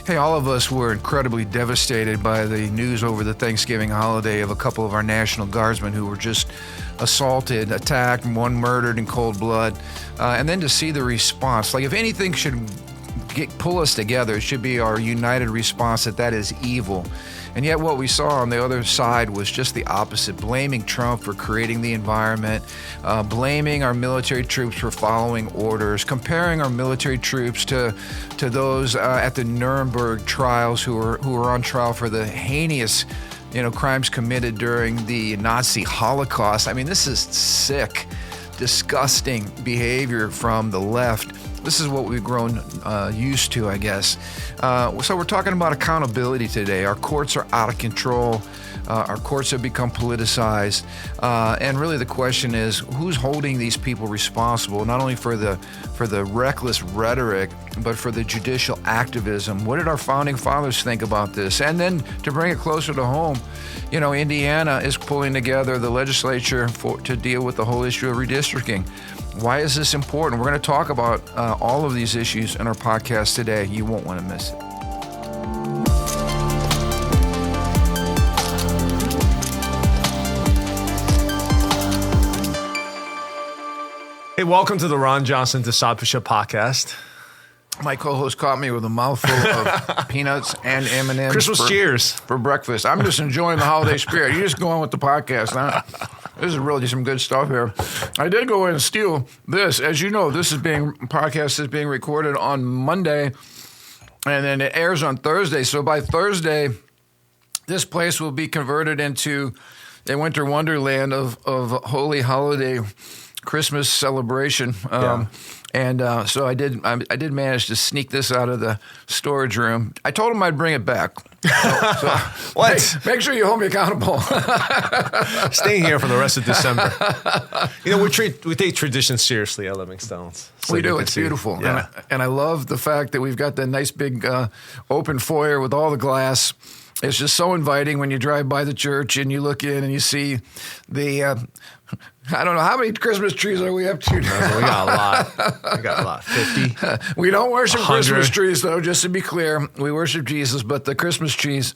Hey, all of us were incredibly devastated by the news over the Thanksgiving holiday of a couple of our National Guardsmen who were just assaulted, attacked, and one murdered in cold blood. And then to see the response, like if anything should pull us together, it should be our united response that is evil. And yet what we saw on the other side was just the opposite, blaming Trump for creating the environment, blaming our military troops for following orders, comparing our military troops to those at the Nuremberg trials who were on trial for the heinous crimes committed during the Nazi Holocaust. I mean, this is sick, disgusting behavior from the left. This is what we've grown used to, I guess. So we're talking about accountability today. Our courts are out of control. Our courts have become politicized. And really the question is, who's holding these people responsible, not only for the reckless rhetoric, but for the judicial activism? What did our founding fathers think about this? And then to bring it closer to home, Indiana is pulling together the legislature to deal with the whole issue of redistricting. Why is this important? We're going to talk about all of these issues in our podcast today. You won't want to miss it. Hey, welcome to the Ron Johnson Discipleship Podcast. My co-host caught me with a mouthful of peanuts and M&Ms. Christmas cheers. For breakfast. I'm just enjoying the holiday spirit. You're just going with the podcast, huh? This is really some good stuff here. I did go in and steal this. As you know, podcast is being recorded on Monday, and then it airs on Thursday. So by Thursday, this place will be converted into a winter wonderland of holy holiday Christmas celebration. And so I did manage to sneak this out of the storage room. I told him I'd bring it back. So What? Make sure you hold me accountable. Staying here for the rest of December. We take tradition seriously at Living Stones. So we do. It's beautiful. Yeah. And I love the fact that we've got that nice big open foyer with all the glass. It's just so inviting when you drive by the church and you look in and you see the... I don't know, how many Christmas trees are we up to now? We got a lot. 50. We don't worship 100. Christmas trees, though, just to be clear. We worship Jesus, but the Christmas trees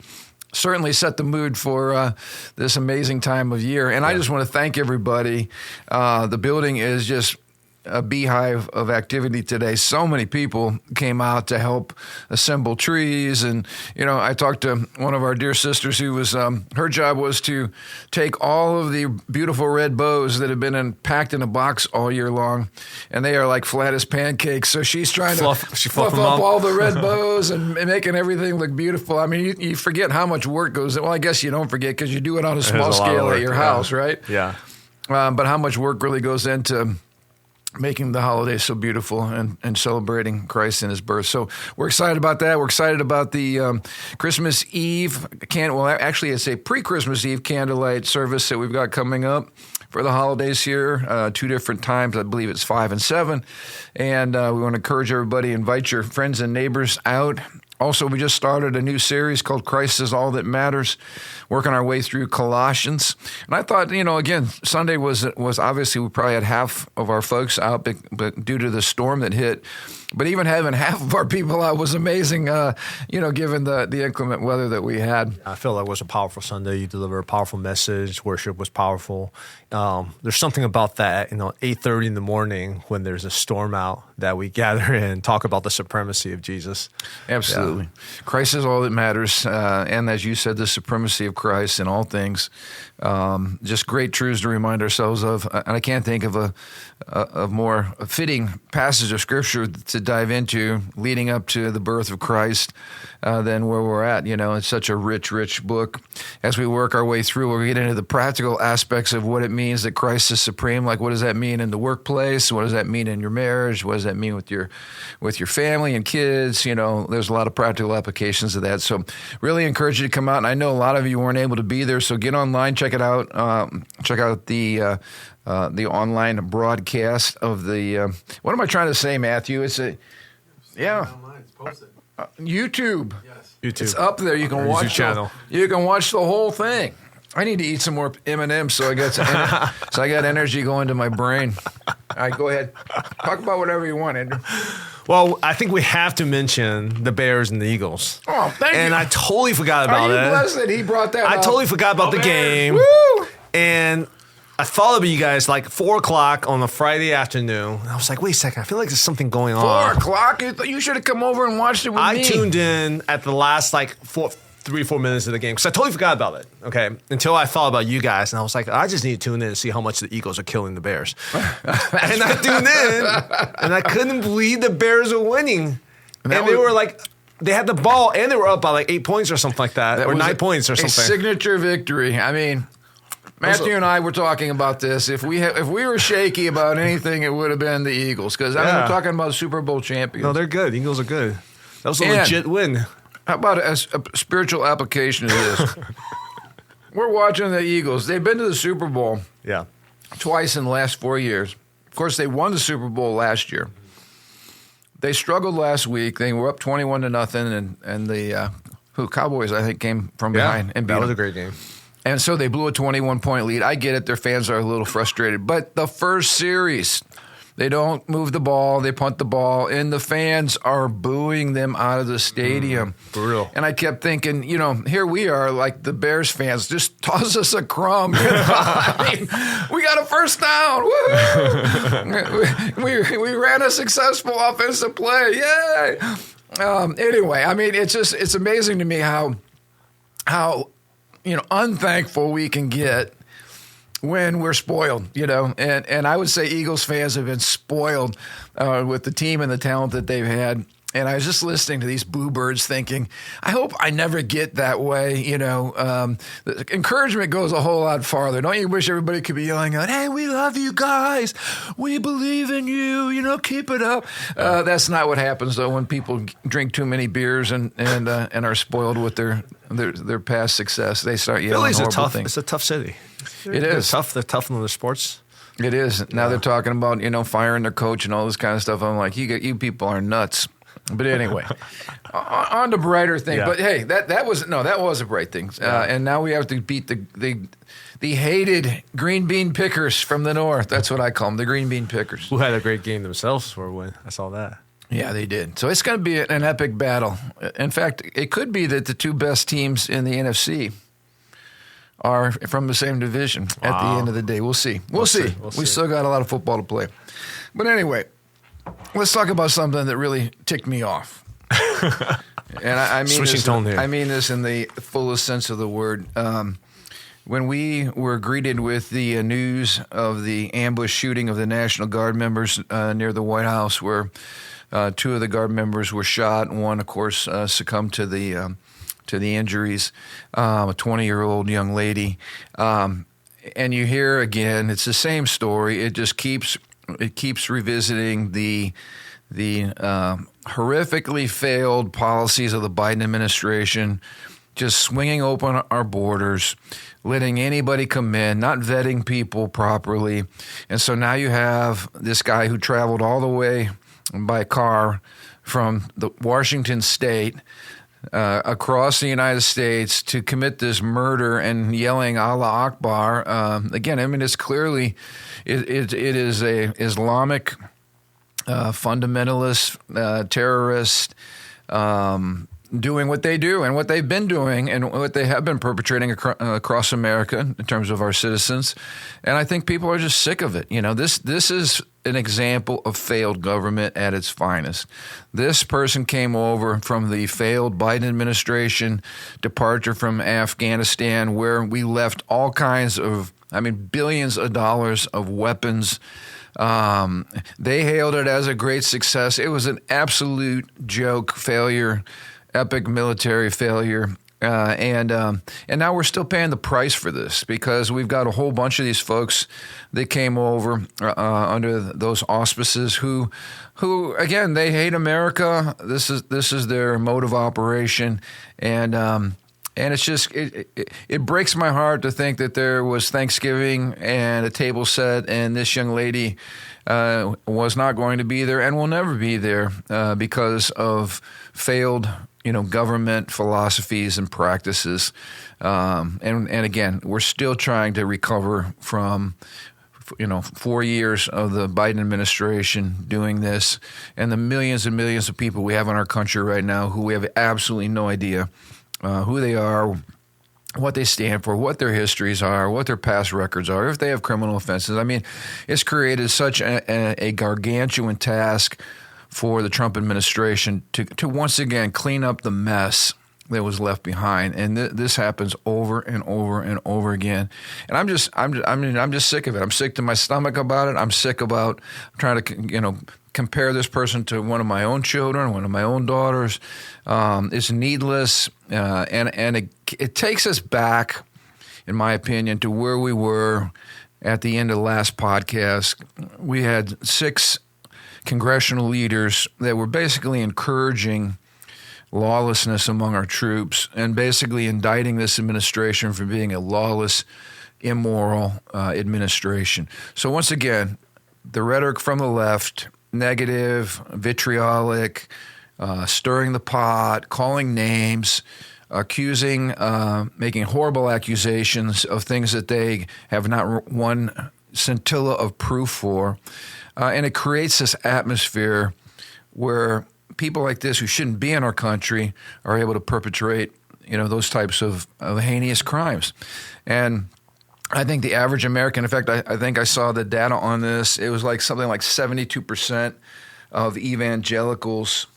certainly set the mood for this amazing time of year. And I just want to thank everybody. The building is just a beehive of activity today. So many people came out to help assemble trees. And, I talked to one of our dear sisters who was, her job was to take all of the beautiful red bows that have been packed in a box all year long, and they are like flat as pancakes. So she's trying to fluff up all the red bows and making everything look beautiful. I mean, you forget how much work goes in. Well, I guess you don't forget because you do it on a small scale at your house, right? Yeah. But how much work really goes into making the holiday so beautiful and celebrating Christ and his birth. So we're excited about that. We're excited about the Christmas Eve, actually it's a pre-Christmas Eve candlelight service that we've got coming up for the holidays here, 2 different times. I believe it's 5 and 7. And we want to encourage everybody, invite your friends and neighbors out. Also, we just started a new series called Christ is All That Matters, working our way through Colossians. And I thought, again, Sunday was obviously we probably had half of our folks out, but due to the storm that hit. But even having half of our people out was amazing, given the inclement weather that we had. I feel like it was a powerful Sunday. You delivered a powerful message. Worship was powerful. There's something about that, 8:30 in the morning when there's a storm out that we gather and talk about the supremacy of Jesus. Absolutely. Yeah. Christ is all that matters. And as you said, the supremacy of Christ in all things. Just great truths to remind ourselves of. And I can't think of a more fitting passage of Scripture to dive into leading up to the birth of Christ than where we're at. It's such a rich, rich book. As we work our way through, we'll get into the practical aspects of what it means that Christ is supreme. Like, what does that mean in the workplace? What does that mean in your marriage? What does that mean with your family and kids? There's a lot of practical applications of that. So really encourage you to come out. And I know a lot of you weren't able to be there, so get online, check it out. Check out the online broadcast of the. What am I trying to say, Matthew? It's Online. It's posted. YouTube. Yes. YouTube. It's up there. You can watch YouTube channel. You can watch the whole thing. I need to eat some more M&Ms so I got energy going to my brain. All right, go ahead. Talk about whatever you want, Andrew. Well, I think we have to mention the Bears and the Eagles. Oh, thank you. And I totally forgot about Are you it. blessed that he brought that I up? totally forgot about the game. Woo! And I thought of you guys like 4 o'clock on a Friday afternoon. And I was like, wait a second, I feel like there's something going 4 on. o'clock? You should have come over and watched it with me. I tuned in at the last like 3-4 minutes of the game because I totally forgot about it. Okay, until I thought about you guys, and I was like, I just need to tune in and see how much the Eagles are killing the Bears. And I tuned in, and I couldn't believe the Bears were winning. And they were like, they had the ball, and they were up by like 8 points or something like that, or 9 points or something. A signature victory. I mean, Matthew and I were talking about this. If we were shaky about anything, it would have been the Eagles because we're talking about Super Bowl champions. No, they're good. The Eagles are good. That was a legit win. How about a spiritual application of this? We're watching the Eagles. They've been to the Super Bowl twice in the last 4 years. Of course, they won the Super Bowl last year. They struggled last week. They were up 21-0, and the Cowboys, I think, came from behind and beat that was them. a great game. And so they blew a 21-point lead. I get it. Their fans are a little frustrated. But the first series, they don't move the ball. They punt the ball. And the fans are booing them out of the stadium. For real. And I kept thinking, here we are, like the Bears fans, just toss us a crumb. I mean, we got a first down. Woo! we ran a successful offensive play. Yay! Anyway, I mean, it's amazing to me how unthankful we can get when we're spoiled, and I would say Eagles fans have been spoiled with the team and the talent that they've had. And I was just listening to these boo birds thinking, I hope I never get that way. The encouragement goes a whole lot farther. Don't you wish everybody could be yelling out, hey, we love you guys. We believe in you. Keep it up. That's not what happens, though, when people drink too many beers and are spoiled with their past success. They start yelling horrible things. It's a tough city. It is. They're tough in the sports. It is. Now they're talking about, firing their coach and all this kind of stuff. I'm like, you people are nuts. But anyway, on to brighter things. Yeah. But hey, that was a bright thing. And now we have to beat the hated green bean pickers from the north. That's what I call them, the green bean pickers. Who had a great game themselves for a win. I saw that. Yeah, they did. So it's going to be an epic battle. In fact, it could be that the two best teams in the NFC are from the same division at the end of the day. We'll see. We'll see. We still got a lot of football to play. But anyway, let's talk about something that really ticked me off. And I mean switching tone here. I mean this in the fullest sense of the word. When we were greeted with the news of the ambush shooting of the National Guard members near the White House, where 2 of the Guard members were shot, and one, of course, succumbed to the injuries, a 20-year-old young lady, and you hear again, it's the same story. It just keeps revisiting the horrifically failed policies of the Biden administration, just swinging open our borders, letting anybody come in, not vetting people properly. And so now you have this guy who traveled all the way by car from the Washington state across the United States to commit this murder and yelling Allahu Akbar. Again, I mean, it's clearly it is a Islamic fundamentalist terrorist doing what they do and what they've been doing and what they have been perpetrating across America in terms of our citizens. And I think people are just sick of it. This is an example of failed government at its finest. This person came over from the failed Biden administration, departure from Afghanistan, where we left all kinds of, billions of dollars of weapons. They hailed it as a great success. It was an absolute joke, failure, epic military failure. And now we're still paying the price for this because we've got a whole bunch of these folks that came over under those auspices who again, they hate America. This is their mode of operation, and it's just it breaks my heart to think that there was Thanksgiving and a table set, and this young lady was not going to be there and will never be there because of failed government philosophies and practices. And again, we're still trying to recover from 4 years of the Biden administration doing this, and the millions and millions of people we have in our country right now who we have absolutely no idea who they are, what they stand for, what their histories are, what their past records are, if they have criminal offenses. I mean, it's created such a gargantuan task for the Trump administration to once again clean up the mess that was left behind, and this happens over and over and over again. And I'm just sick of it. I'm sick to my stomach about it. I'm sick about trying to compare this person to one of my own children, one of my own daughters. It's needless, and it takes us back, in my opinion, to where we were at the end of the last podcast. We had 6 congressional leaders that were basically encouraging lawlessness among our troops and basically indicting this administration for being a lawless, immoral administration. So once again, the rhetoric from the left, negative, vitriolic, stirring the pot, calling names, accusing, making horrible accusations of things that they have not one scintilla of proof for. And it creates this atmosphere where people like this who shouldn't be in our country are able to perpetrate, those types of heinous crimes. And I think the average American, in fact, I think I saw the data on this. It was like something like 72% of evangelicals,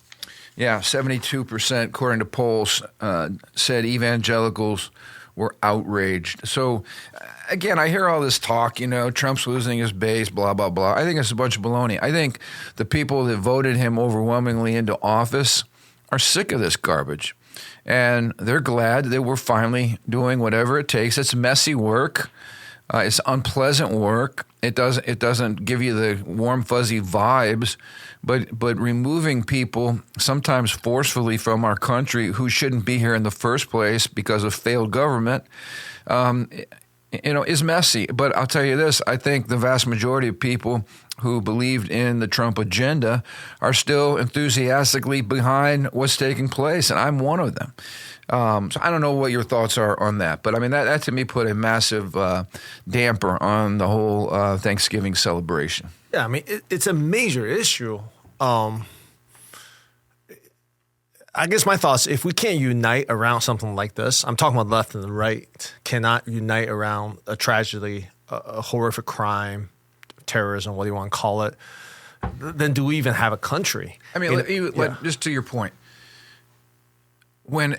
72%, according to polls, said evangelicals were outraged. So, again, I hear all this talk, Trump's losing his base, blah, blah, blah. I think it's a bunch of baloney. I think the people that voted him overwhelmingly into office are sick of this garbage. And they're glad that we're finally doing whatever it takes. It's messy work. It's unpleasant work. It doesn't give you the warm, fuzzy vibes. But removing people, sometimes forcefully, from our country who shouldn't be here in the first place because of failed government, is messy. But I'll tell you this, I think the vast majority of people who believed in the Trump agenda are still enthusiastically behind what's taking place, and I'm one of them. So I don't know what your thoughts are on that, but I mean, that to me put a massive damper on the whole Thanksgiving celebration. Yeah, I mean, it's a major issue. I guess my thoughts, if we can't unite around something like this, I'm talking about left and the right, cannot unite around a tragedy, a horrific crime, terrorism, what do you want to call it, then do we even have a country? I mean, just to your point, when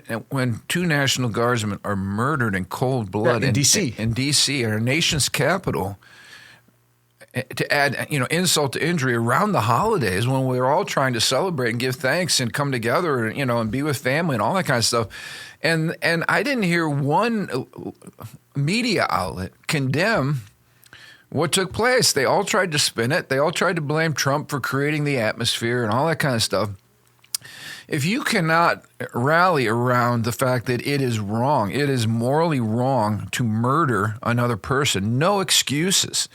2 National Guardsmen are murdered in cold blood in D.C., in our nation's capital, to add, insult to injury around the holidays when we're all trying to celebrate and give thanks and come together, and be with family and all that kind of stuff. And I didn't hear one media outlet condemn what took place. They all tried to spin it. They all tried to blame Trump for creating the atmosphere and all that kind of stuff. If you cannot rally around the fact that it is wrong, it is morally wrong to murder another person, no excuses.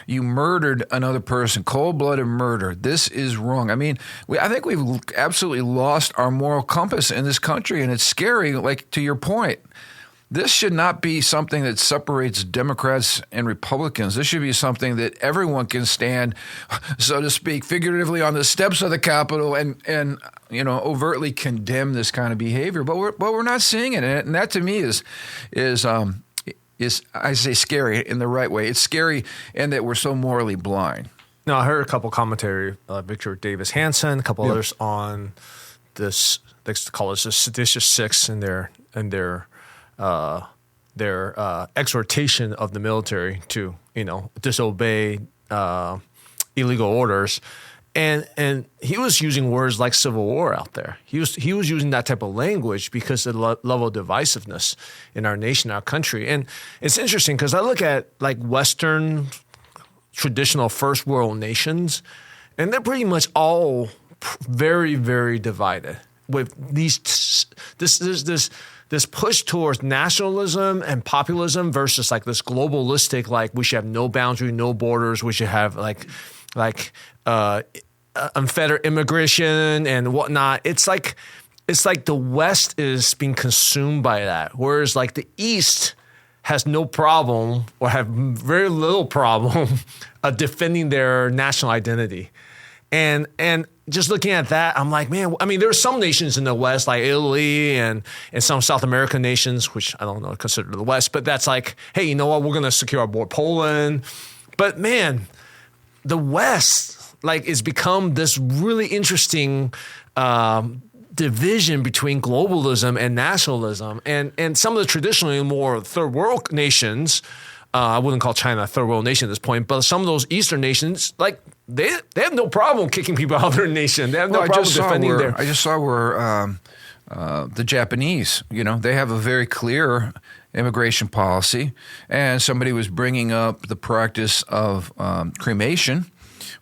You murdered another person, cold-blooded murder. This is wrong. I mean, I think we've absolutely lost our moral compass in this country, and it's scary, like to your point. This should not be something that separates Democrats and Republicans. This should be something that everyone can stand, so to speak, figuratively on the steps of the Capitol and overtly condemn this kind of behavior. But we're not seeing it, and that to me is I say scary in the right way. It's scary in that we're so morally blind. No, I heard a couple commentary, Victor Davis Hanson, a couple others on this. They call it the seditious 6 in their exhortation of the military to disobey illegal orders. And he was using words like civil war out there. He was using that type of language because of the level of divisiveness in our nation, our country. And it's interesting because I look at like Western traditional first world nations, and they're pretty much all very, very divided with this push towards nationalism and populism versus like this globalistic, like we should have no boundary, no borders. We should have like unfettered immigration and whatnot. It's like the West is being consumed by that, whereas like the East has no problem or have very little problem defending their national identity. And just looking at that, I'm like, man, I mean, there are some nations in the West, like Italy and some South American nations, which I don't know, consider the West, but that's like, hey, you know what? We're going to secure our border, Poland. But man, the West, like, it's become this really interesting division between globalism and nationalism. And some of the traditionally more third world nations, I wouldn't call China a third world nation at this point, but some of those Eastern nations, like, they have no problem kicking people out of their nation. They have no problem defending their... I just saw where the Japanese, they have a very clear immigration policy, and somebody was bringing up the practice of cremation,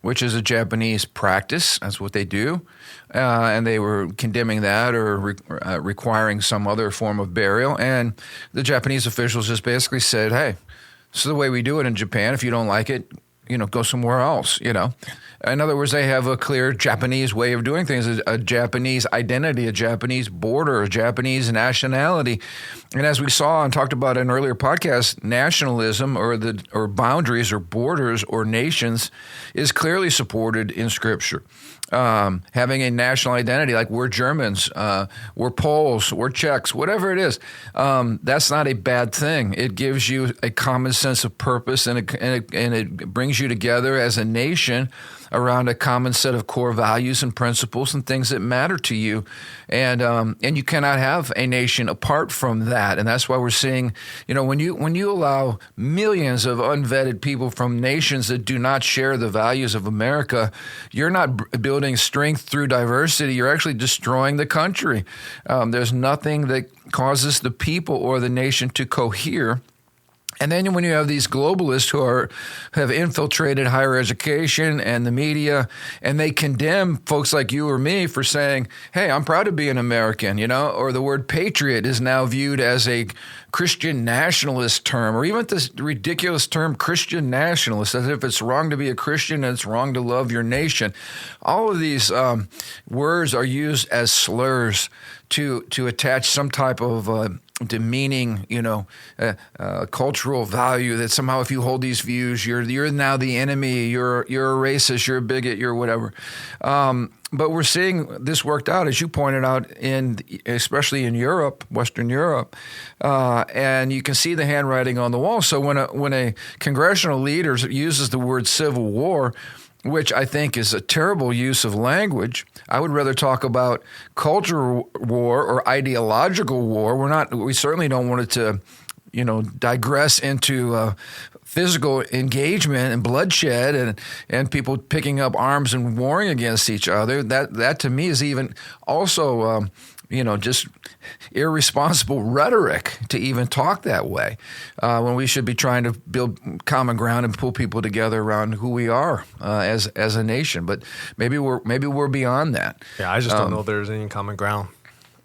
which is a Japanese practice. That's what they do. And they were condemning that or requiring some other form of burial. And the Japanese officials just basically said, hey, this is the way we do it in Japan. If you don't like it, go somewhere else, In other words, they have a clear Japanese way of doing things, a Japanese identity, a Japanese border, a Japanese nationality. And as we saw and talked about in earlier podcasts, nationalism or boundaries or borders or nations is clearly supported in Scripture. Having a national identity, like we're Germans, we're Poles, we're Czechs, whatever it is, that's not a bad thing. It gives you a common sense of purpose, and it brings you together as a nation around a common set of core values and principles and things that matter to you. And you cannot have a nation apart from that. And that's why we're seeing, when you allow millions of unvetted people from nations that do not share the values of America, you're not building strength through diversity. You're actually destroying the country. There's nothing that causes the people or the nation to cohere. And then when you have these globalists who have infiltrated higher education and the media, and they condemn folks like you or me for saying, hey, I'm proud to be an American, or the word patriot is now viewed as a Christian nationalist term, or even this ridiculous term Christian nationalist, as if it's wrong to be a Christian and it's wrong to love your nation. All of these words are used as slurs to attach some type of demeaning, cultural value that somehow if you hold these views, you're now the enemy, you're a racist, you're a bigot, you're whatever. But we're seeing this worked out, as you pointed out, especially in Europe, Western Europe, and you can see the handwriting on the wall. So when a congressional leader uses the word civil war, which I think is a terrible use of language, I would rather talk about cultural war or ideological war. We certainly don't want it to, digress into physical engagement and bloodshed and people picking up arms and warring against each other. That to me is even also just irresponsible rhetoric to even talk that way when we should be trying to build common ground and pull people together around who we are as a nation. But maybe we're beyond that. Yeah, I just don't know if there's any common ground.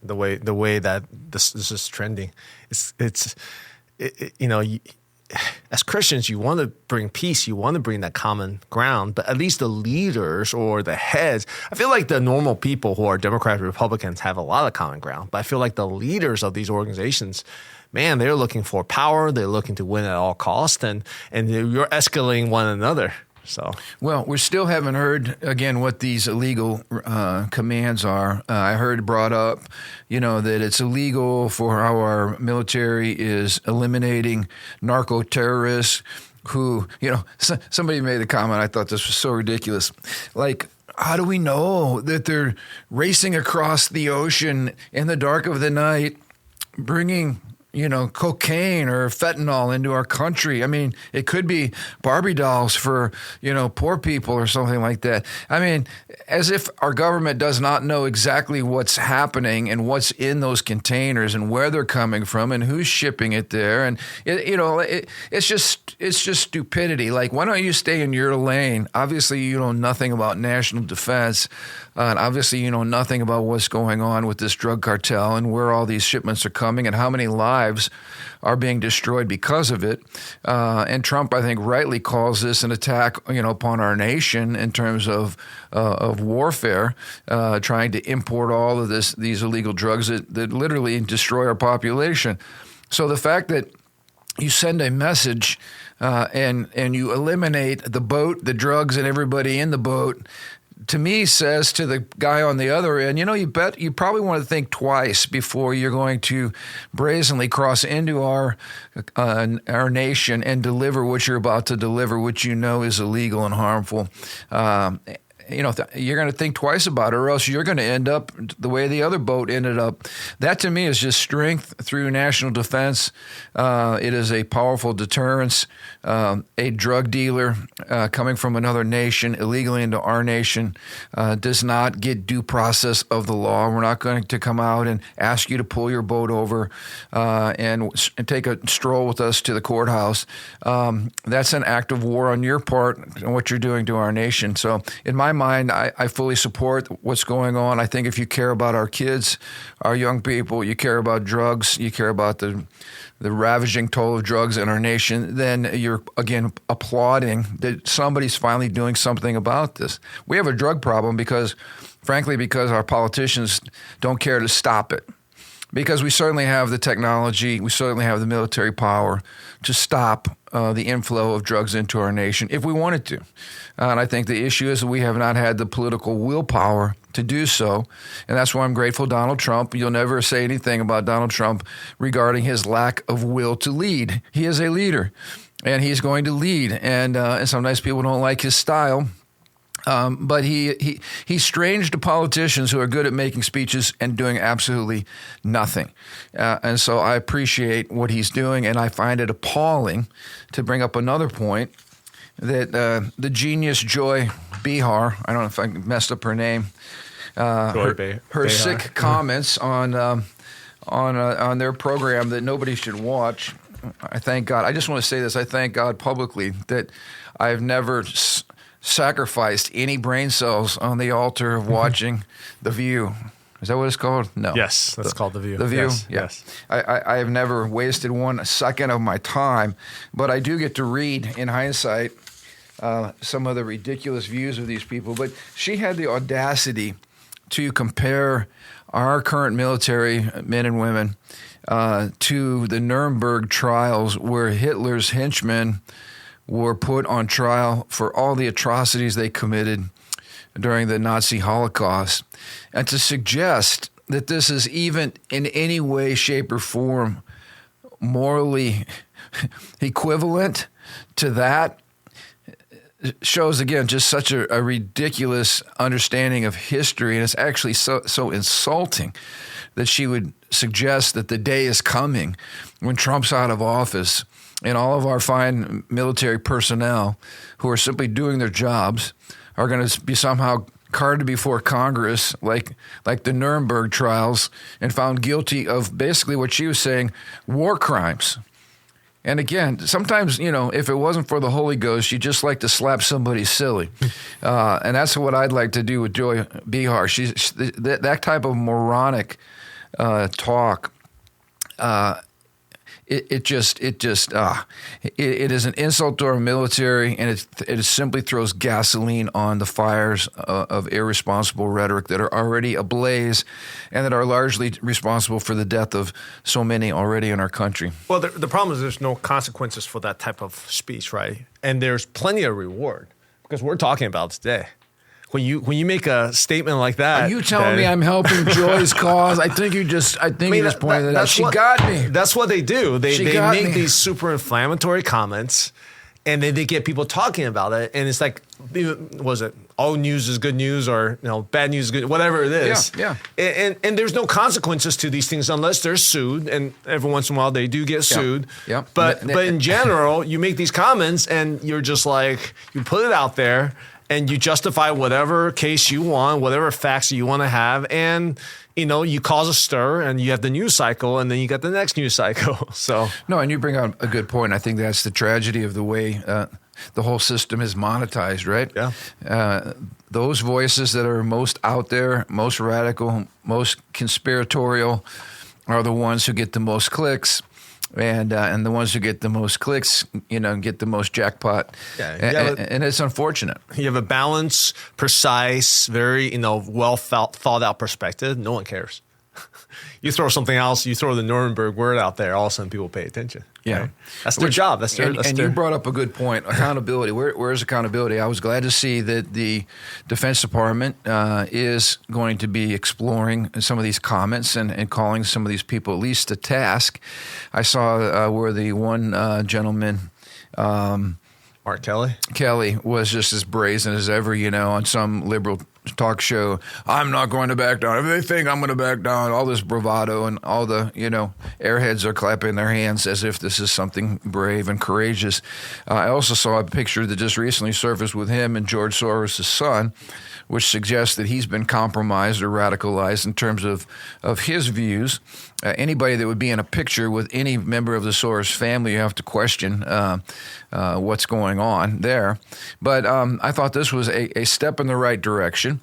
The way that this is trending, as Christians, you want to bring peace, you want to bring that common ground, but at least the leaders or the heads, I feel like the normal people who are Democrats, Republicans have a lot of common ground, but I feel like the leaders of these organizations, man, they're looking for power, they're looking to win at all costs, and you're escalating one another. So, well, we still haven't heard, again, what these illegal commands are. I heard brought up, that it's illegal for how our military is eliminating narco-terrorists who, somebody made a comment. I thought this was so ridiculous. Like, how do we know that they're racing across the ocean in the dark of the night, bringing cocaine or fentanyl into our country? I mean, it could be Barbie dolls for, poor people or something like that. I mean, as if our government does not know exactly what's happening and what's in those containers and where they're coming from and who's shipping it there. And, it's just stupidity. Like, why don't you stay in your lane? Obviously, you know nothing about national defense. And obviously, you know nothing about what's going on with this drug cartel and where all these shipments are coming and how many lives are being destroyed because of it. And Trump, I think, rightly calls this an attack, upon our nation in terms of warfare, trying to import all of these illegal drugs that literally destroy our population. So the fact that you send a message and you eliminate the boat, the drugs, and everybody in the boat, to me says to the guy on the other end, you probably want to think twice before you're going to brazenly cross into our nation and deliver what you're about to deliver, which you know is illegal and harmful. You're going to think twice about it, or else you're going to end up the way the other boat ended up. That, to me, is just strength through national defense. It is a powerful deterrence. A drug dealer coming from another nation illegally into our nation does not get due process of the law. We're not going to come out and ask you to pull your boat over and take a stroll with us to the courthouse. That's an act of war on your part and what you're doing to our nation. So in my mind, I fully support what's going on. I think if you care about our kids, our young people, you care about drugs, you care about the ravaging toll of drugs in our nation, then you're, again, applauding that somebody's finally doing something about this. We have a drug problem because our politicians don't care to stop it. Because we certainly have the technology, we certainly have the military power to stop the inflow of drugs into our nation if we wanted to. And I think the issue is that we have not had the political willpower to do so. And that's why I'm grateful Donald Trump. You'll never say anything about Donald Trump regarding his lack of will to lead. He is a leader, and he's going to lead. And sometimes people don't like his style. But he's strange to politicians who are good at making speeches and doing absolutely nothing. And so I appreciate what he's doing, and I find it appalling, to bring up another point, that the genius Joy Behar, I don't know if I messed up her name, her sick comments on their program that nobody should watch. I thank God. I just want to say this. I thank God publicly that I've never sacrificed any brain cells on the altar of watching The View. Is that what it's called? No. Yes, that's called The View. The View? Yes. Yeah. Yes. I have never wasted 1 second of my time, but I do get to read, in hindsight, some of the ridiculous views of these people. But she had the audacity to compare our current military men and women to the Nuremberg trials, where Hitler's henchmen were put on trial for all the atrocities they committed during the Nazi Holocaust. And to suggest that this is even in any way, shape, or form morally equivalent to that shows, again, just such a ridiculous understanding of history. And it's actually so insulting that she would suggest that the day is coming when Trump's out of office and all of our fine military personnel who are simply doing their jobs are going to be somehow carted before Congress like the Nuremberg trials and found guilty of basically what she was saying, war crimes. And again, sometimes, if it wasn't for the Holy Ghost, you'd just like to slap somebody silly. And that's what I'd like to do with Joy Behar. That type of moronic talk, It is an insult to our military, and it simply throws gasoline on the fires of irresponsible rhetoric that are already ablaze and that are largely responsible for the death of so many already in our country. Well, the problem is there's no consequences for that type of speech, right? And there's plenty of reward, because we're talking about today. When you make a statement like that, are you telling me I'm helping Joy's cause? I think you just pointed it out. She got me. That's what they do. They make me. these super inflammatory comments, and then they get people talking about it. And it's like, was it all news is good news, or bad news is good, whatever it is. Yeah. And there's no consequences to these things unless they're sued, and every once in a while they do get sued. Yeah. But in general, you make these comments, and you're just like, you put it out there. And you justify whatever case you want, whatever facts you want to have, and you cause a stir, and you have the news cycle, and then you got the next news cycle. So no, and you bring out a good point. I think that's the tragedy of the way the whole system is monetized, right? Yeah. Those voices that are most out there, most radical, most conspiratorial, are the ones who get the most clicks. And the ones who get the most clicks, get the most jackpot. Yeah, and it's unfortunate. You have a balanced, precise, very well thought out perspective. No one cares. you throw something else, you throw the Nuremberg word out there, all of a sudden people pay attention. Yeah. Right? That's their job. That's their. And you brought up a good point. Accountability. Where's accountability? I was glad to see that the Defense Department is going to be exploring some of these comments and calling some of these people at least to task. I saw where the one gentleman, Mark Kelly was just as brazen as ever, on some liberal talk show. I'm not going to back down. If they think I'm going to back down, all this bravado and all the, airheads are clapping their hands as if this is something brave and courageous. I also saw a picture that just recently surfaced with him and George Soros' son, which suggests that he's been compromised or radicalized in terms of his views. Anybody that would be in a picture with any member of the Soros family, you have to question what's going on there. But I thought this was a step in the right direction.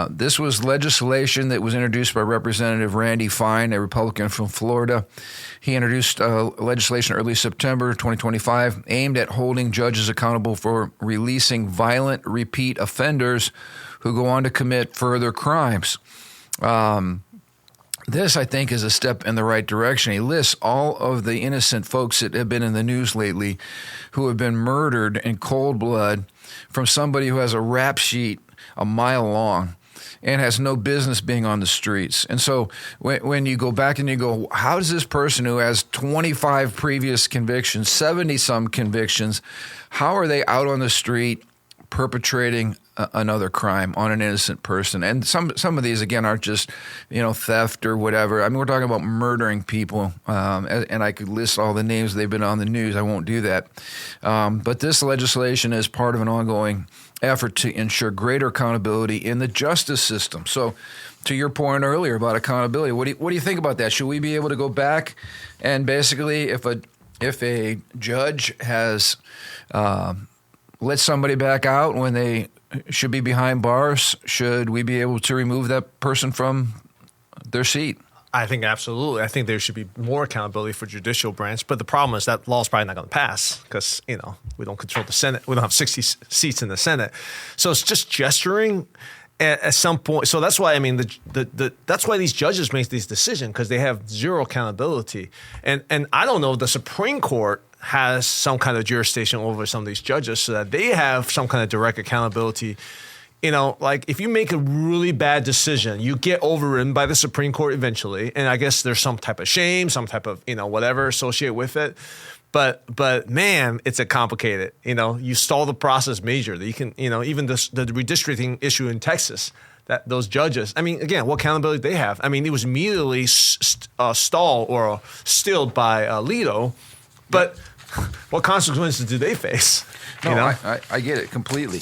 This was legislation that was introduced by Representative Randy Fine, a Republican from Florida. He introduced legislation early September 2025 aimed at holding judges accountable for releasing violent repeat offenders who go on to commit further crimes. This, I think, is a step in the right direction. He lists all of the innocent folks that have been in the news lately who have been murdered in cold blood from somebody who has a rap sheet a mile long and has no business being on the streets. And so when you go back and you go, how does this person who has 25 previous convictions, 70-some convictions, how are they out on the street perpetrating another crime on an innocent person? And some of these, again, aren't just, theft or whatever. I mean, we're talking about murdering people, and I could list all the names. They've been on the news. I won't do that. But this legislation is part of an ongoing effort to ensure greater accountability in the justice system. So to your point earlier about accountability, what do you think about that? Should we be able to go back and basically, if a judge has let somebody back out when they should be behind bars, should we be able to remove that person from their seat? I think absolutely. I think there should be more accountability for judicial branch. But the problem is that law is probably not going to pass because, we don't control the Senate. We don't have 60 seats in the Senate. So it's just gesturing at some point. So that's why, that's why these judges make these decisions, because they have zero accountability. And I don't know if the Supreme Court has some kind of jurisdiction over some of these judges so that they have some kind of direct accountability. Like if you make a really bad decision, you get overridden by the Supreme Court eventually. And I guess there's some type of shame, some type of, whatever associated with it. But man, it's a complicated, you stall the process majorly. You can, even the redistricting issue in Texas, that those judges, again, what accountability they have? It was immediately stalled or stilled by Alito, but what consequences do they face? I get it completely.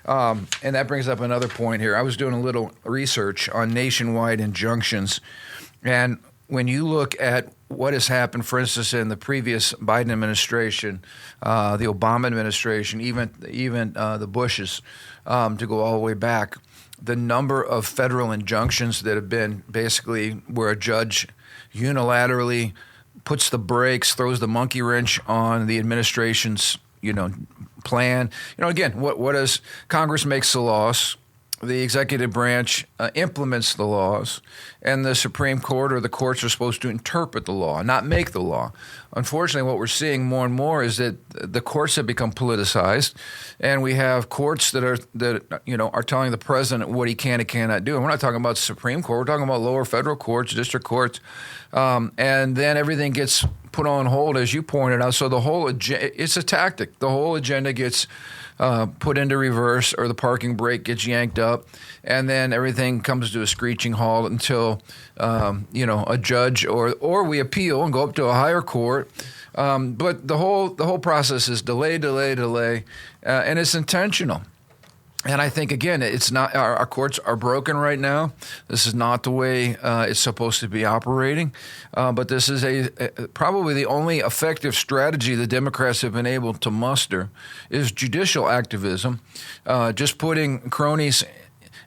And that brings up another point here. I was doing a little research on nationwide injunctions. And when you look at what has happened, for instance, in the previous Biden administration, the Obama administration, even the Bushes, to go all the way back, the number of federal injunctions that have been basically where a judge unilaterally puts the brakes, throws the monkey wrench on the administration's, plan. Again, what does Congress makes the laws, the executive branch implements the laws, and the Supreme Court or the courts are supposed to interpret the law, not make the law. Unfortunately, what we're seeing more and more is that the courts have become politicized, and we have courts that are telling the president what he can and cannot do. And we're not talking about the Supreme Court. We're talking about lower federal courts, district courts, and then everything gets put on hold, as you pointed out. So the whole it's a tactic. The whole agenda gets put into reverse, or the parking brake gets yanked up, and then everything comes to a screeching halt until a judge or we appeal and go up to a higher court. But the whole process is delay, and it's intentional. And I think, again, it's not our courts are broken right now. This is not the way it's supposed to be operating. But this is probably the only effective strategy the Democrats have been able to muster is judicial activism, just putting cronies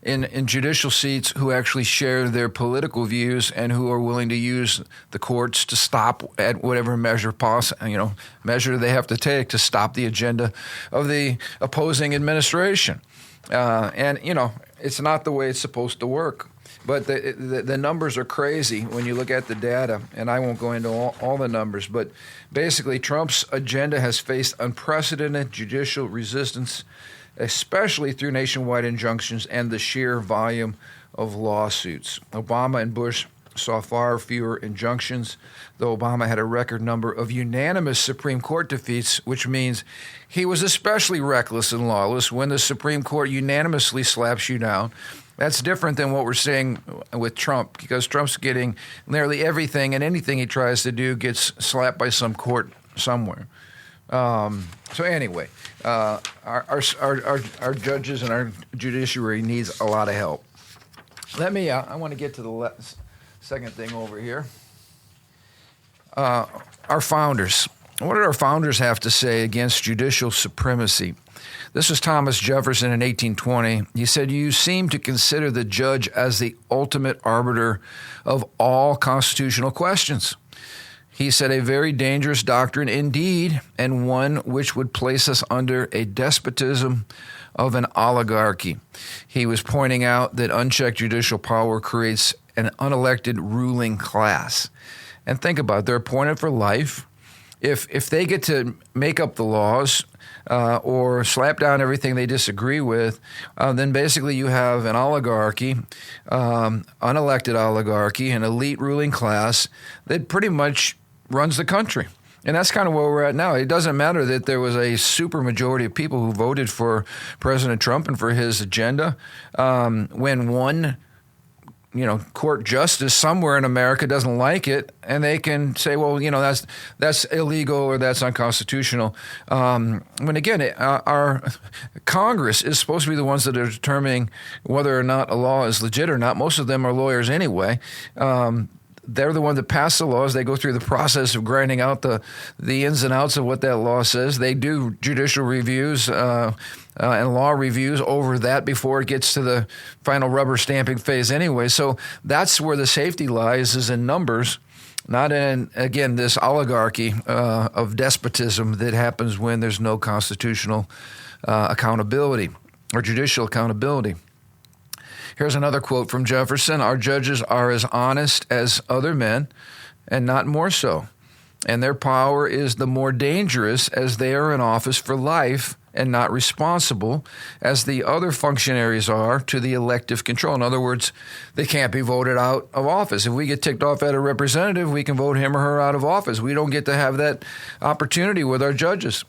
in judicial seats who actually share their political views and who are willing to use the courts to stop at whatever measure they have to take to stop the agenda of the opposing administration. And it's not the way it's supposed to work. But the numbers are crazy when you look at the data, and I won't go into all the numbers, but basically Trump's agenda has faced unprecedented judicial resistance, especially through nationwide injunctions and the sheer volume of lawsuits. Obama and Bush saw far fewer injunctions, though Obama had a record number of unanimous Supreme Court defeats, which means he was especially reckless and lawless when the Supreme Court unanimously slaps you down. That's different than what we're seeing with Trump, because Trump's getting nearly everything, and anything he tries to do gets slapped by some court somewhere. So anyway, our judges and our judiciary needs a lot of help. I want to get to the second thing over here. Our founders. What did our founders have to say against judicial supremacy? This was Thomas Jefferson in 1820. He said, "You seem to consider the judge as the ultimate arbiter of all constitutional questions." He said, "A very dangerous doctrine indeed, and one which would place us under a despotism of an oligarchy." He was pointing out that unchecked judicial power creates an unelected ruling class. And think about it, they're appointed for life. If they get to make up the laws or slap down everything they disagree with, then basically you have an oligarchy, unelected oligarchy, an elite ruling class that pretty much runs the country. And that's kind of where we're at now. It doesn't matter that there was a super majority of people who voted for President Trump and for his agenda. When one court justice somewhere in America doesn't like it, and they can say, well, that's illegal or that's unconstitutional. When again, our Congress is supposed to be the ones that are determining whether or not a law is legit or not. Most of them are lawyers anyway. They're the ones that pass the laws. They go through the process of grinding out the ins and outs of what that law says. They do judicial reviews and law reviews over that before it gets to the final rubber stamping phase anyway. So that's where the safety lies, is in numbers, not in, again, this oligarchy of despotism that happens when there's no constitutional accountability or judicial accountability. Here's another quote from Jefferson: "Our judges are as honest as other men, and not more so. And their power is the more dangerous as they are in office for life and not responsible as the other functionaries are to the elective control." In other words, they can't be voted out of office. If we get ticked off at a representative, we can vote him or her out of office. We don't get to have that opportunity with our judges.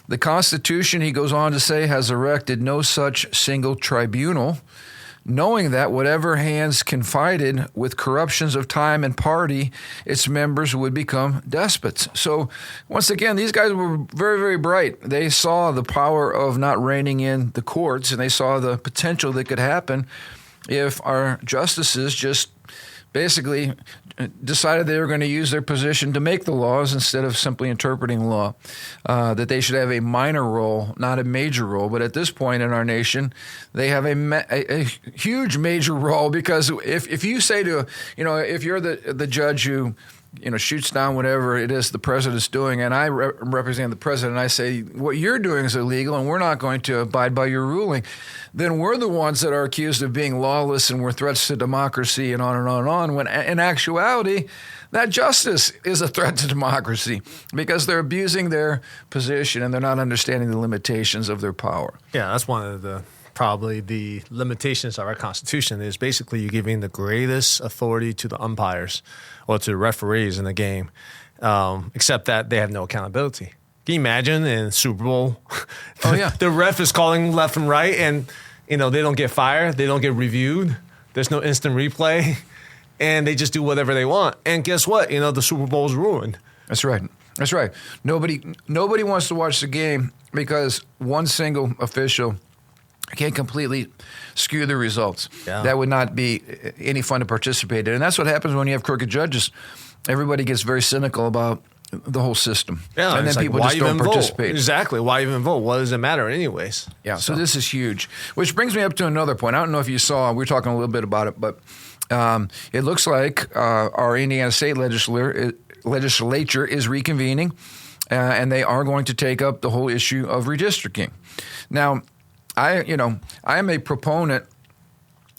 "The Constitution," he goes on to say, "has erected no such single tribunal, knowing that whatever hands confided with corruptions of time and party, its members would become despots." So once again, these guys were very, very bright. They saw the power of not reining in the courts, and they saw the potential that could happen if our justices just basically decided they were going to use their position to make the laws instead of simply interpreting law, that they should have a minor role, not a major role. But at this point in our nation, they have a huge major role, because if you say to, if you're the judge who shoots down whatever it is the president's doing, and I represent the president, and I say, what you're doing is illegal and we're not going to abide by your ruling, then we're the ones that are accused of being lawless and we're threats to democracy and on and on and on, when in actuality, that justice is a threat to democracy, because they're abusing their position and they're not understanding the limitations of their power. Yeah, that's one of probably the limitations of our Constitution, is basically you're giving the greatest authority to the umpires or to the referees in the game, except that they have no accountability. Can you imagine in Super Bowl? Oh, yeah. The ref is calling left and right, and they don't get fired. They don't get reviewed. There's no instant replay, and they just do whatever they want. And guess what? The Super Bowl's ruined. That's right. That's right. Nobody wants to watch the game because one single official can completely skew the results. Yeah. That would not be any fun to participate in. And that's what happens when you have crooked judges. Everybody gets very cynical about the whole system. Yeah, and then people just don't participate. Exactly. Why even vote? What does it matter anyways? Yeah, so this is huge. Which brings me up to another point. I don't know if you saw, we were talking a little bit about it, but it looks like our Indiana State legislature is reconvening, and they are going to take up the whole issue of redistricting. Now, I am a proponent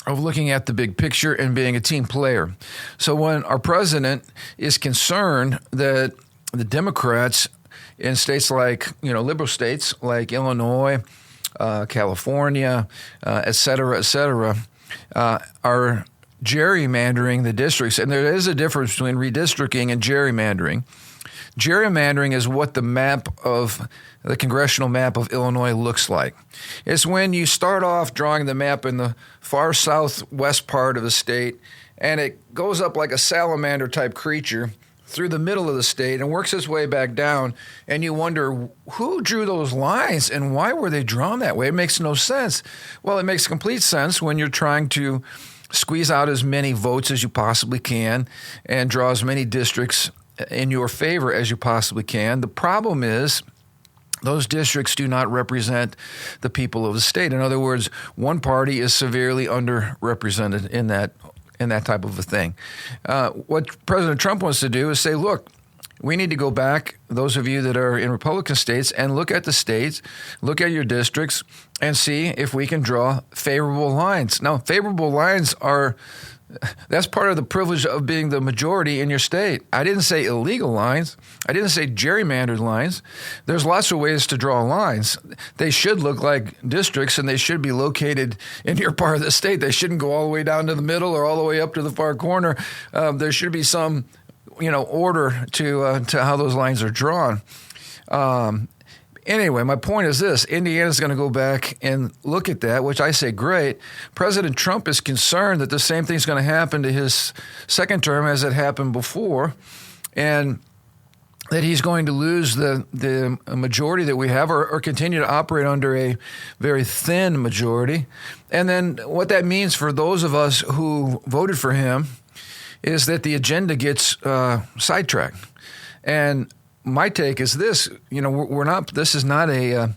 of looking at the big picture and being a team player. So when our president is concerned that the Democrats in states like, liberal states like Illinois, California, et cetera, are gerrymandering the districts, and there is a difference between redistricting and gerrymandering. Gerrymandering is what the congressional map of Illinois looks like. It's when you start off drawing the map in the far southwest part of the state, and it goes up like a salamander-type creature through the middle of the state and works its way back down, and you wonder who drew those lines and why were they drawn that way? It makes no sense. Well, it makes complete sense when you're trying to squeeze out as many votes as you possibly can and draw as many districts in your favor as you possibly can. The problem is those districts do not represent the people of the state. In other words, one party is severely underrepresented in that type of a thing. What President Trump wants to do is say, look, we need to go back, those of you that are in Republican states, and look at the states, look at your districts, and see if we can draw favorable lines. Now, favorable lines that's part of the privilege of being the majority in your state. I didn't say illegal lines. I didn't say gerrymandered lines. There's lots of ways to draw lines. They should look like districts, and they should be located in your part of the state. They shouldn't go all the way down to the middle or all the way up to the far corner. There should be some, order to how those lines are drawn. Anyway, my point is this. Indiana's going to go back and look at that, which I say great. President Trump is concerned that the same thing's going to happen to his second term as it happened before, and that he's going to lose the majority that we have or continue to operate under a very thin majority. And then what that means for those of us who voted for him is that the agenda gets sidetracked. And my take is this: this is not a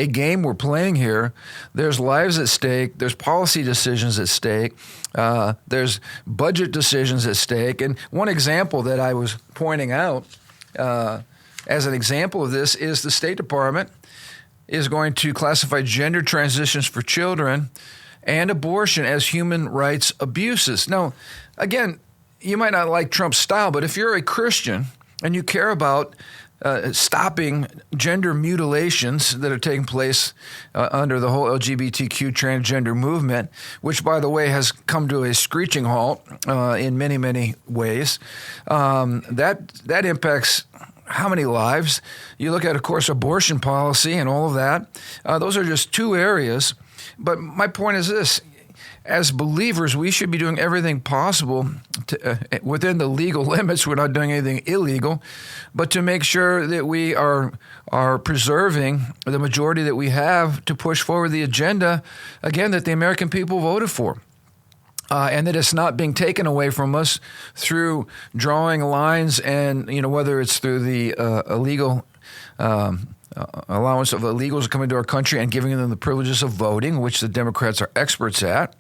game we're playing here. There's lives at stake. There's policy decisions at stake. There's budget decisions at stake. And one example that I was pointing out as an example of this is the State Department is going to classify gender transitions for children and abortion as human rights abuses. Now, again, you might not like Trump's style, but if you're a Christian and you care about stopping gender mutilations that are taking place under the whole LGBTQ transgender movement, which, by the way, has come to a screeching halt in many, many ways, that impacts how many lives? You look at, of course, abortion policy and all of that. Those are just two areas. But my point is this. As believers, we should be doing everything possible within the legal limits. We're not doing anything illegal, but to make sure that we are preserving the majority that we have to push forward the agenda, again, that the American people voted for. And that it's not being taken away from us through drawing lines and, whether it's through the illegal allowance of illegals coming to our country and giving them the privileges of voting, which the Democrats are experts at,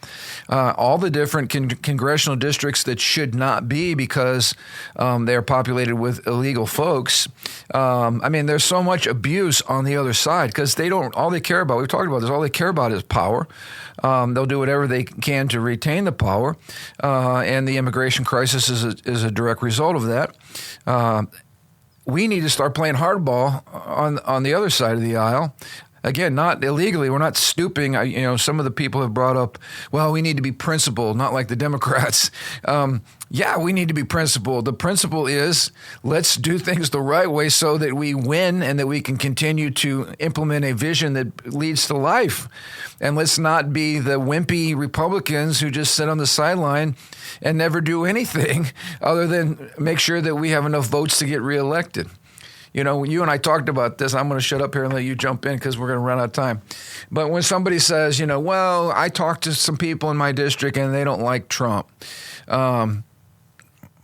all the different congressional districts that should not be because they're populated with illegal folks. There's so much abuse on the other side because all they care about, we've talked about this, all they care about is power. They'll do whatever they can to retain the power, and the immigration crisis is a direct result of that. We need to start playing hardball on the other side of the aisle. Again, not illegally. We're not stooping. Some of the people have brought up, well, we need to be principled, not like the Democrats. Yeah, we need to be principled. The principle is let's do things the right way so that we win and that we can continue to implement a vision that leads to life. And let's not be the wimpy Republicans who just sit on the sideline and never do anything other than make sure that we have enough votes to get reelected. You and I talked about this. I'm going to shut up here and let you jump in because we're going to run out of time. But when somebody says, well, I talked to some people in my district and they don't like Trump.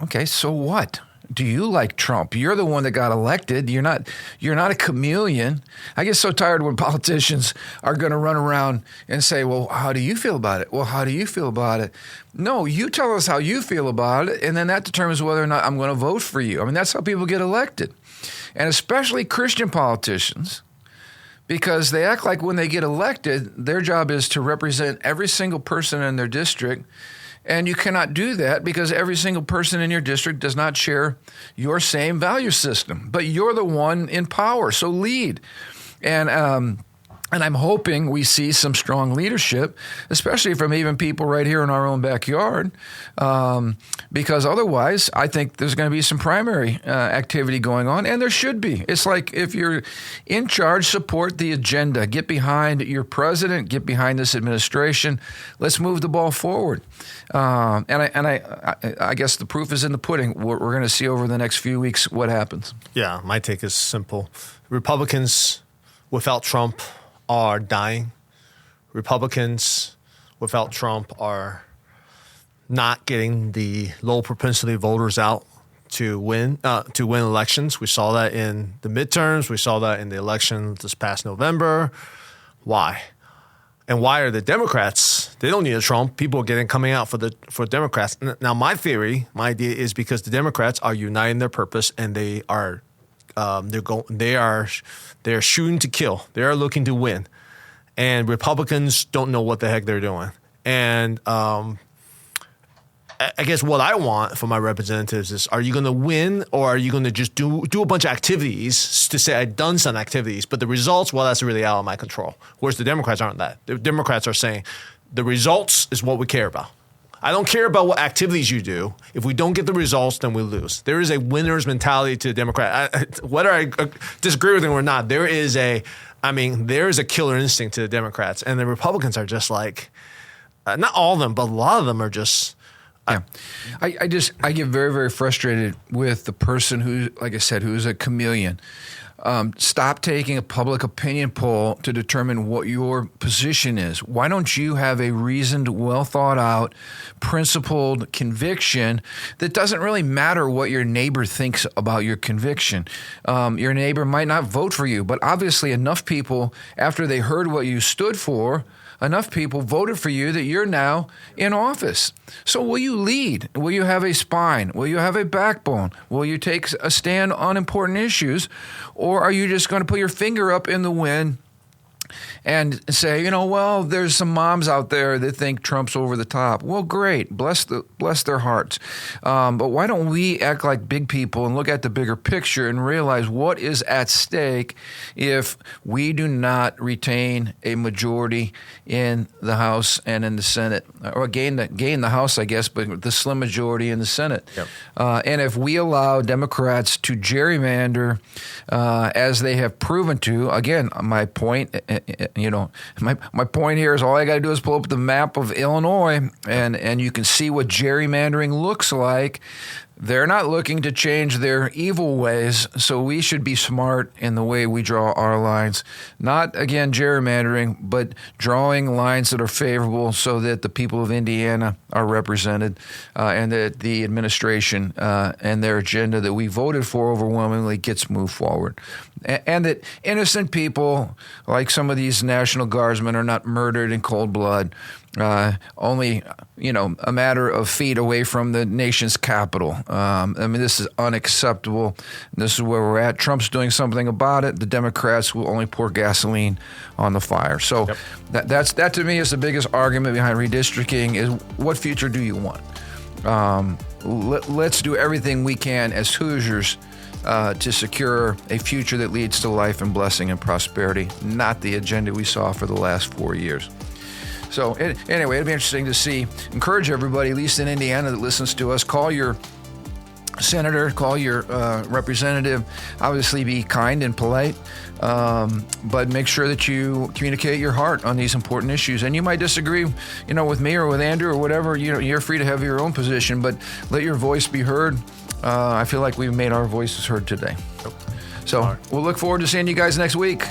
Okay, so what? Do you like Trump? You're the one that got elected. You're not a chameleon. I get so tired when politicians are going to run around and say, well, how do you feel about it? Well, how do you feel about it? No, you tell us how you feel about it, and then that determines whether or not I'm going to vote for you. That's how people get elected. And especially Christian politicians, because they act like when they get elected, their job is to represent every single person in their district. And you cannot do that because every single person in your district does not share your same value system. But you're the one in power, so lead. And I'm hoping we see some strong leadership, especially from even people right here in our own backyard, because otherwise I think there's going to be some primary activity going on, and there should be. It's like if you're in charge, support the agenda. Get behind your president. Get behind this administration. Let's move the ball forward. And I guess the proof is in the pudding. We're going to see over the next few weeks what happens. Yeah, my take is simple. Republicans without Trump are dying. Republicans without Trump are not getting the low propensity voters out to win elections. We saw that in the midterms. We saw that in the election this past November. Why? And why are the Democrats? They don't need a Trump. People are coming out for Democrats. Now, my idea is because the Democrats are uniting their purpose and they are they're shooting to kill. They are looking to win, and Republicans don't know what the heck they're doing. And I guess what I want from my representatives is: are you going to win, or are you going to just do a bunch of activities to say I've done some activities, but the results, well, that's really out of my control. Whereas the Democrats aren't that. The Democrats are saying the results is what we care about. I don't care about what activities you do. If we don't get the results, then we lose. There is a winner's mentality to the Democrat. Whether I disagree with them or not, there is a killer instinct to the Democrats. And the Republicans are just like, not all of them, but a lot of them are just. I get very, very frustrated with the person who, like I said, who's a chameleon. Stop taking a public opinion poll to determine what your position is. Why don't you have a reasoned, well thought out, principled conviction that doesn't really matter what your neighbor thinks about your conviction? Your neighbor might not vote for you, but obviously enough people, after they heard what you stood for, enough people voted for you that you're now in office. So will you lead? Will you have a spine? Will you have a backbone? Will you take a stand on important issues? Or are you just going to put your finger up in the wind and say, well, there's some moms out there that think Trump's over the top? Well, great. Bless their hearts. But why don't we act like big people and look at the bigger picture and realize what is at stake if we do not retain a majority in the House and in the Senate, or gain the House, I guess, but the slim majority in the Senate. Yep. And if we allow Democrats to gerrymander as they have proven to, again, my point, my point here is all I got to do is pull up the map of Illinois, and you can see what gerrymandering looks like. They're not looking to change their evil ways, so we should be smart in the way we draw our lines. Not, again, gerrymandering, but drawing lines that are favorable so that the people of Indiana are represented and that the administration and their agenda that we voted for overwhelmingly gets moved forward. And that innocent people, like some of these National Guardsmen, are not murdered in cold blood. Only, a matter of feet away from the nation's capital. This is unacceptable. This is where we're at. Trump's doing something about it. The Democrats will only pour gasoline on the fire. So that to me is the biggest argument behind redistricting is what future do you want? Let's do everything we can as Hoosiers to secure a future that leads to life and blessing and prosperity, not the agenda we saw for the last 4 years. So anyway, it'll be interesting to see. Encourage everybody, at least in Indiana, that listens to us. Call your senator, call your representative. Obviously, be kind and polite, but make sure that you communicate your heart on these important issues. And you might disagree, with me or with Andrew or whatever. You're free to have your own position, but let your voice be heard. I feel like we've made our voices heard today. So we'll look forward to seeing you guys next week.